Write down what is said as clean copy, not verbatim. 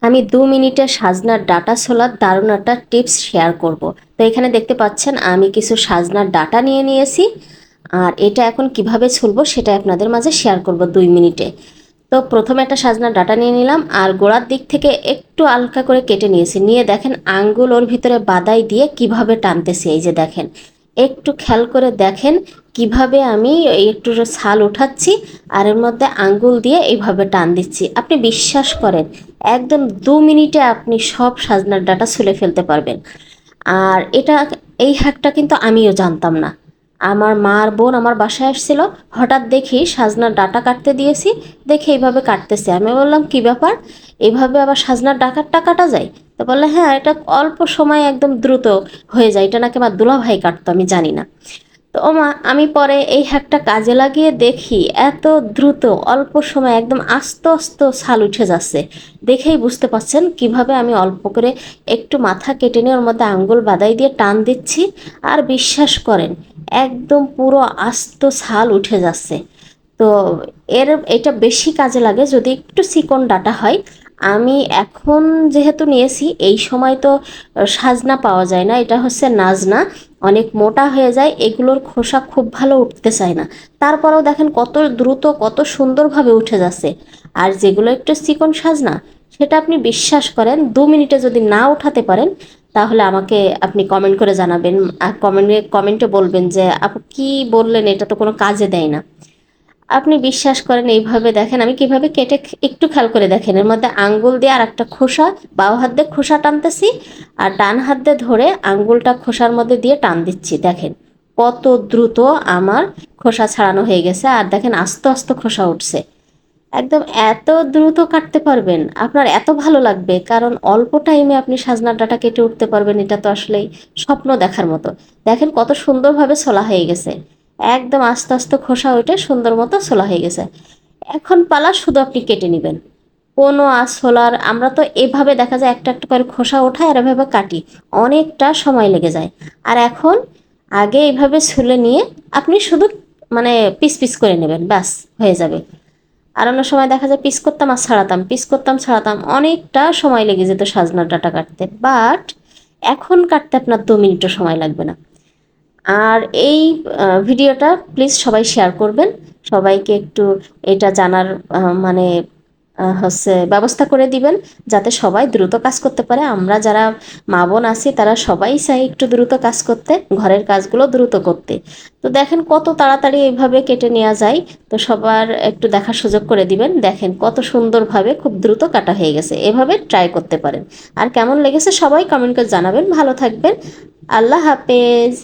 আমি 2 মিনিটে সাজনার ডাটা ছোলার দারুণ একটা টিপস শেয়ার করব। তো এখানে দেখতে পাচ্ছেন আমি কিছু সাজনার ডাটা নিয়ে নিয়েছি, আর এটা এখন কিভাবে ছুলবো সেটা আপনাদের মাঝে শেয়ার করব 2 মিনিটে। তো প্রথমে একটা সাজনার ডাটা নিয়ে নিলাম, আর গোড়ার দিক থেকে একটু হালকা করে কেটে নিয়েছি। নিয়ে দেখেন আঙ্গুল ওর ভিতরে বাদাই দিয়ে কিভাবে টানতেছি, এই যে দেখেন, একটু খেয়াল করে দেখেন কিভাবে আমি এই একটু ছাল উঠাচ্ছি আর এর মধ্যে আঙ্গুল দিয়ে এইভাবে টান দিচ্ছি। আপনি বিশ্বাস করেন একদম 2 মিনিটে আপনি সব সাজনার ডাটা ছুলে ফেলতে পারবেন। আর এটা, এই হ্যাকটা কিন্তু আমিও জানতাম না। আমার মার বোন আমার বাসায় আসছিল, হঠাৎ দেখি সাজনার ডাটা কাটতে দিয়েছি, দেখে এইভাবে কাটতেছে। আমি বললাম কি ব্যাপার, এইভাবে আবার সাজনার ডাকারটা কাটা যায়? তো বললে হ্যাঁ, এটা অল্প সময় একদম দ্রুত হয়ে যায়, এটা নাকি আমার দুলাভাই কাটতো, আমি জানি না। তো ওমা, আমি পরে এই হ্যাকটা কাজে লাগিয়ে দেখি এত দ্রুত অল্প সময় একদম আস্তে আস্তে ছাল উঠে যাচ্ছে। দেখেই বুঝতে পারছেন কিভাবে আমি অল্প করে একটু মাথা কেটে নিয়ে ওর মধ্যে আঙ্গুল বাদাই দিয়ে টান দিচ্ছি, আর বিশ্বাস করেন একদম পুরো আস্ত ছাল উঠে যাচ্ছে। তো এটা বেশি কাজে লাগে যদি একটু চিকন ডাটা হয়। আমি এখন যেহেতু নিয়েছি, এই সময় তো সাজনা পাওয়া যায় না, এটা হচ্ছে নাজনা, অনেক মোটা হয়ে যায়, এগুলোর খোসা খুব ভালো উঠতে চায় না। তারপরেও দেখেন কত দ্রুত কত সুন্দরভাবে উঠে যাচ্ছে। আর যেগুলো একটু চিকন সাজনা, সেটা আপনি বিশ্বাস করেন 2 মিনিটে যদি না উঠাতে পারেন, তাহলে আমাকে আপনি কমেন্ট করে জানাবেন। আর কমেন্টে বলবেন যে আপু কি বললেন, এটা তো কোনো কাজে দেয় না। আপনি বিশ্বাস করেন এইভাবে দেখেন আমি কিভাবে কেটে, একটু খেয়াল করে দেখেন এর মধ্যে আঙ্গুল দিয়ে আর একটা খোসা, বাও হাত দিয়ে খোসা টানতেছি, আর ডান হাত দিয়ে ধরে আঙ্গুলটা খোসার মধ্যে দিয়ে টান দিচ্ছি। দেখেন কত দ্রুত আমার খোসা ছাড়ানো হয়ে গেছে, আর দেখেন আস্তে আস্তে খোসা উঠছে। একদম এত দ্রুত কাটতে পারবেন, আপনার এত ভালো লাগবে, কারণ অল্প টাইমে আপনি সাজনার ডাঁটা কেটে উঠতে পারবেন, এটা তো আসলেই স্বপ্ন দেখার মতো। দেখেন কত সুন্দরভাবে ছোলা হয়ে গেছে, একদম আস্তে আস্তে খোসা ওইটা সুন্দর মতো ছোলা হয়ে গেছে। এখন পালা শুধু আপনি কেটে নেবেন, কোনো ছোলার, আমরা তো এভাবে দেখা যায় একটা একটা করে খোসা ওঠায় আর এভাবে কাটি, অনেকটা সময় লেগে যায়। আর এখন আগে এইভাবে ছুলে নিয়ে আপনি শুধু মানে পিস পিস করে নেবেন, ব্যাস হয়ে যাবে। আর অন্য সময় দেখা যায় পিস করতাম আর ছাড়াতাম, পিস করতাম ছাড়াতাম, অনেকটা সময় লেগে যেত সাজনার ডাঁটা কাটতে। বাট এখন কাটতে আপনার 2 মিনিটও সময় লাগবে না। আর এই ভিডিওটা প্লিজ সবাই শেয়ার করবেন, সবাইকে একটু এটা জানার মানে হচ্ছে ব্যবস্থা করে দিবেন, যাতে সবাই দ্রুত কাজ করতে পারে। আমরা যারা মা বোন আছি তারা সবাই চাই একটু দ্রুত কাজ করতে, ঘরের কাজগুলো দ্রুত করতে। তো দেখেন কত তাড়াতাড়ি এইভাবে কেটে নেওয়া যায়। তো সবার একটু দেখার সুযোগ করে দিবেন, দেখেন কত সুন্দরভাবে খুব দ্রুত কাটা হয়ে গেছে। এভাবে ট্রাই করতে পারেন। আর কেমন লেগেছে সবাই কমেন্ট করে জানাবেন। ভালো থাকবেন। আল্লাহ হাফেজ।